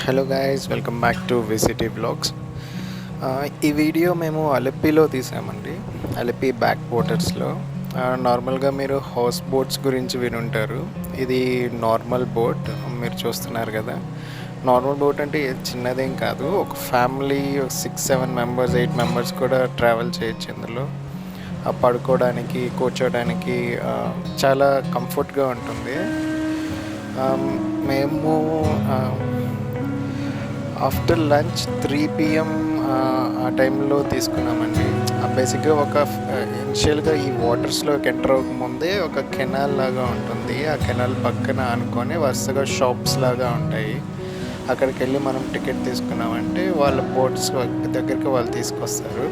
Hello guys, welcome back to విసిటీ blogs. ఈ video మేము అలిపిలో తీసామండి. అలిపి బ్యాక్ వాటర్స్లో. నార్మల్గా మీరు హౌస్ బోట్స్ గురించి వినుంటారు. ఇది నార్మల్ బోట్ మీరు చూస్తున్నారు కదా. నార్మల్ బోట్ అంటే చిన్నదేం కాదు, ఒక ఫ్యామిలీ 6-7 మెంబర్స్ 8 మెంబర్స్ కూడా ట్రావెల్ చేయొచ్చు ఇందులో. పడుకోవడానికి కూర్చోడానికి చాలా కంఫర్ట్గా ఉంటుంది. మేము ఆఫ్టర్ లంచ్ 3 PM ఆ టైంలో తీసుకున్నామండి. బేసిక్గా ఇనిషియల్గా ఈ వాటర్స్లోకి ఎంటర్ అవ్వకముందే ఒక కెనాల్ లాగా ఉంటుంది. ఆ కెనాల్ పక్కన ఆనుకొని వరుసగా షాప్స్ లాగా ఉంటాయి. అక్కడికి వెళ్ళి మనం టికెట్ తీసుకున్నామంటే వాళ్ళ బోట్స్ దగ్గరికి వాళ్ళు తీసుకొస్తారు.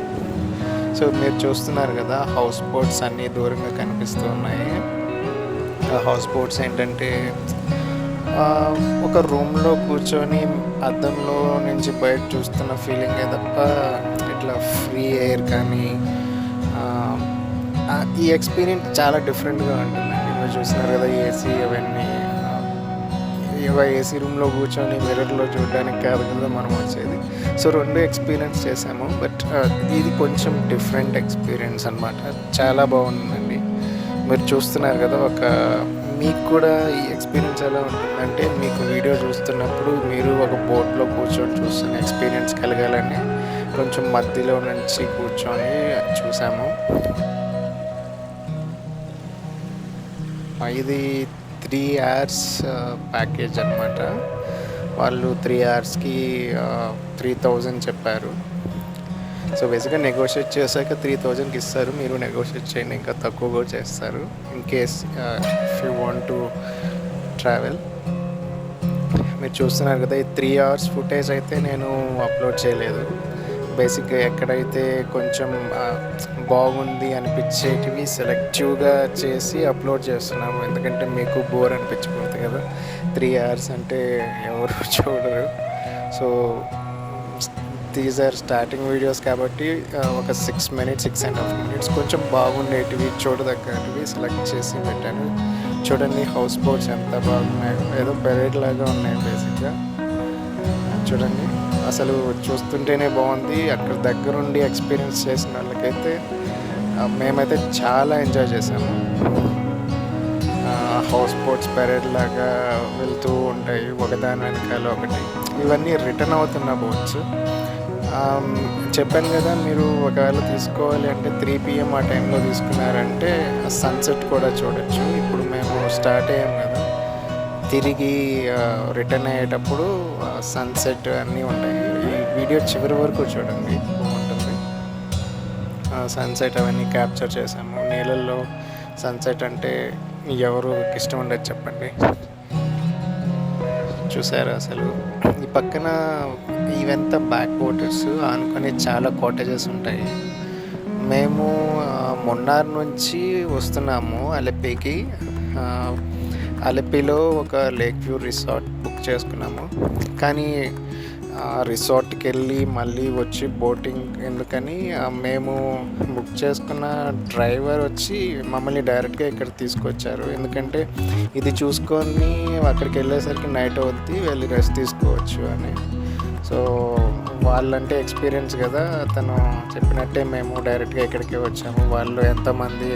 సో మీరు చూస్తున్నారు కదా, హౌస్ బోట్స్ అన్నీ దూరంగా కనిపిస్తూ ఉన్నాయి. ఆ హౌస్ బోట్స్ ఏంటంటే ఒక రూమ్లో కూర్చొని అద్దంలో నుంచి బయట చూస్తున్న ఫీలింగే తప్ప ఇట్లా ఫ్రీ ఎయిర్ కానీ ఈ ఎక్స్పీరియన్స్ చాలా డిఫరెంట్గా ఉంటుందండి. మీరు చూస్తున్నారు కదా, ఏసీ అవన్నీ ఏసీ రూమ్లో కూర్చొని మిర్రర్లో చూడడానికి కాదు కదా మనం వచ్చేది. సో 2 ఎక్స్పీరియన్స్ చేసాము. బట్ ఇది కొంచెం డిఫరెంట్ ఎక్స్పీరియన్స్ అనమాట. చాలా బాగుందండి. మీరు చూస్తున్నారు కదా, మీకు కూడా ఈ ఎక్స్పీరియన్స్ ఎలా ఉంటుందంటే, మీకు వీడియో చూస్తున్నప్పుడు మీరు ఒక బోట్లో కూర్చొని చూస్తున్న ఎక్స్పీరియన్స్ కలగాలని కొంచెం మధ్యలో నుంచి కూర్చొని చూసాము. ఇది 3 hours ప్యాకేజ్ అనమాట. వాళ్ళు 3 hours-కి 3,000 చెప్పారు. సో బేసిక్గా నెగోషియేట్ చేశాక 3,000కి ఇస్తారు. మీరు నెగోషియేట్ చేయండి, ఇంకా తక్కువ కూడా చేస్తారు in case if you want to travel. మీరు చూస్తున్నారు కదా, ఈ 3 hours ఫుటేజ్ అయితే నేను అప్లోడ్ చేయలేదు. బేసిక్గా ఎక్కడైతే కొంచెం బాగుంది అనిపించేటివి సెలెక్టివ్గా చేసి అప్లోడ్ చేస్తున్నాము. ఎందుకంటే మీకు బోర్ అనిపించకూడదు కదా, 3 hours అంటే ఎవరు చూడరు. So these are starting videos కాబట్టి ఒక 6.5 minutes కొంచెం బాగుండేటివి చూడదగ్గటివి సెలెక్ట్ చేసి పెట్టాను. చూడండి హౌస్ బోట్స్ ఎంత బాగున్నాయో, ఏదో పెరేడ్ లాగా ఉన్నాయి బేసిక్గా. చూడండి, అసలు చూస్తుంటేనే బాగుంది. అక్కడ దగ్గరుండి ఎక్స్పీరియన్స్ చేసిన వాళ్ళకైతే మేమైతే చాలా ఎంజాయ్ చేసాము. హౌస్ బోట్స్ పెరేడ్ లాగా వెళ్తూ ఉంటాయి ఒకదాని వెనకాల ఒకటి. ఇవన్నీ రిటర్న్ అవుతున్న బోట్స్. చెప్పాను కదా, మీరు ఒకవేళ తీసుకోవాలి అంటే 3 PM ఆ టైంలో తీసుకున్నారంటే సన్సెట్ కూడా చూడొచ్చు. ఇప్పుడు మేము స్టార్ట్ అయ్యాం కదా, తిరిగి రిటర్న్ అయ్యేటప్పుడు సన్సెట్ అన్నీ ఉంటాయి. ఈ వీడియో చివరి వరకు చూడండి, బాగుంటుంది. సన్సెట్ అవన్నీ క్యాప్చర్ చేసాము. నీళ్ళల్లో సన్సెట్ అంటే ఎవరు ఇష్టం ఉండదు చెప్పండి. చూసారా అసలు ఈ పక్కన ఇవంతా బ్యాక్ వాటర్స్ ఆనుకొని చాలా కాటేజెస్ ఉంటాయి. మేము మున్నార్ నుంచి వస్తున్నాము అలిపికి. అలిపిలో ఒక లేక్ వ్యూ రిసార్ట్ బుక్ చేసుకున్నాము. కానీ రిసార్ట్కి వెళ్ళి మళ్ళీ వచ్చి బోటింగ్ ఎందుకని మేము బుక్ చేసుకున్న డ్రైవర్ వచ్చి మమ్మల్ని డైరెక్ట్గా ఇక్కడ తీసుకొచ్చారు. ఎందుకంటే ఇది చూసుకొని అక్కడికి వెళ్ళేసరికి నైట్ అవుద్ది, వెళ్ళి రెస్ట్ తీసుకోవచ్చు అని. సో వాళ్ళంటే ఎక్స్పీరియన్స్ కదా, తను చెప్పినట్టే మేము డైరెక్ట్గా ఇక్కడికే వచ్చాము. వాళ్ళు ఎంతమంది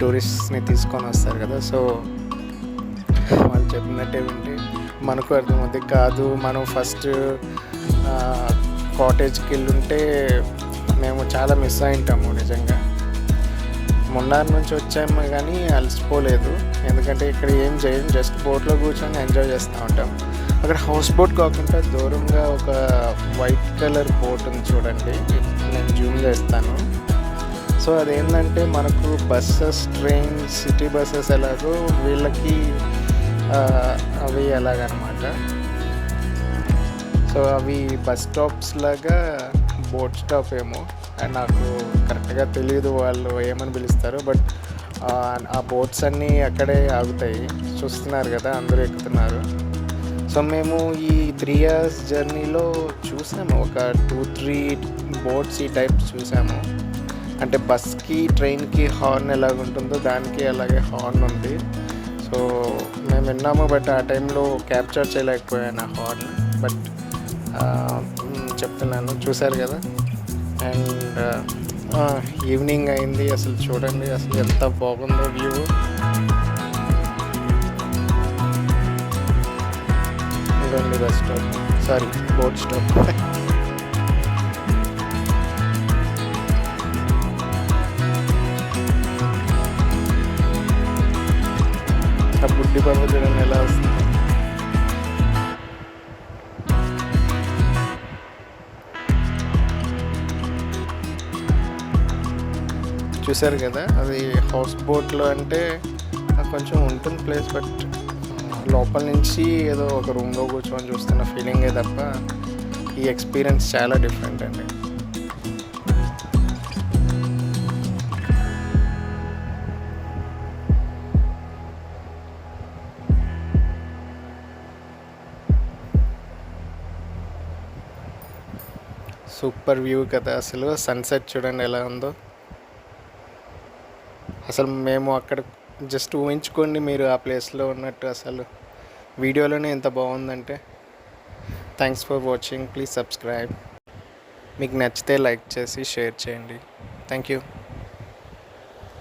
టూరిస్ట్ని తీసుకొని వస్తారు కదా, సో వాళ్ళు చెప్పినట్టే వింటే మనకు అర్థమవుతుంది. కాదు, మనం ఫస్ట్ కాటేజ్కి వెళ్ళుంటే మేము చాలా మిస్ అయింటాము నిజంగా. మున్నార్ నుంచి వచ్చాము కానీ అలసిపోలేదు, ఎందుకంటే ఇక్కడ ఏం చేయం, జస్ట్ బోట్లో కూర్చొని ఎంజాయ్ చేస్తూ ఉంటాం. అక్కడ హౌస్ బోట్ కాకుండా దూరంగా ఒక వైట్ కలర్ బోట్ ఉంది చూడండి, నేను జూమ్ చేస్తాను. సో అదేంటంటే మనకు బస్సెస్, ట్రైన్స్, సిటీ బస్సెస్ ఎలాగో వీళ్ళకి అవి ఎలాగనమాట. సో అవి బస్ స్టాప్స్ లాగా బోట్ స్టాప్ ఏమో, అండ్ నాకు కరెక్ట్గా తెలియదు వాళ్ళు ఏమని పిలుస్తారు. బట్ ఆ బోట్స్ అన్నీ అక్కడే ఆగుతాయి. చూస్తున్నారు కదా, అందరూ ఎక్కుతున్నారు. సో మేము ఈ 3 hours జర్నీలో చూసాము ఒక 2-3 బోట్స్ ఈ టైప్ చూసాము. అంటే బస్కి ట్రైన్కి హార్న్ ఎలాగుంటుందో దానికి అలాగే హార్న్ ఉంది. సో మేము విన్నాము, బట్ ఆ టైంలో క్యాప్చర్ చేయలేకపోయాను ఆ హార్న్. బట్ చెప్తున్నాను, చూశారు కదా. అండ్ ఈవినింగ్ అయింది, అసలు చూడండి అసలు ఎంత బాగుందో వ్యూ. ఇదండి bus stop, sorry boat stop. ఆ బుడ్డి పర్వ చూడండి ఎలా వస్తుంది. చూశారు కదా, అది హౌస్ బోట్లో అంటే కొంచెం ఉంటుంది ప్లేస్, బట్ లోపల నుంచి ఏదో ఒక రూమ్లో కూర్చొని చూస్తున్న ఫీలింగే తప్ప ఈ ఎక్స్పీరియన్స్ చాలా డిఫరెంట్ అండి. సూపర్ వ్యూ కదా, అసలు సన్సెట్ చూడండి ఎలా ఉందో. అసలు మేము అక్కడ జస్ట్ ఊహించుకోండి మీరు ఆ ప్లేస్లో ఉన్నట్టు, అసలు వీడియోలోనే ఎంత బాగుందంటే. Thanks for watching, please subscribe. మీకు నచ్చితే లైక్ చేసి షేర్ చేయండి. Thank you.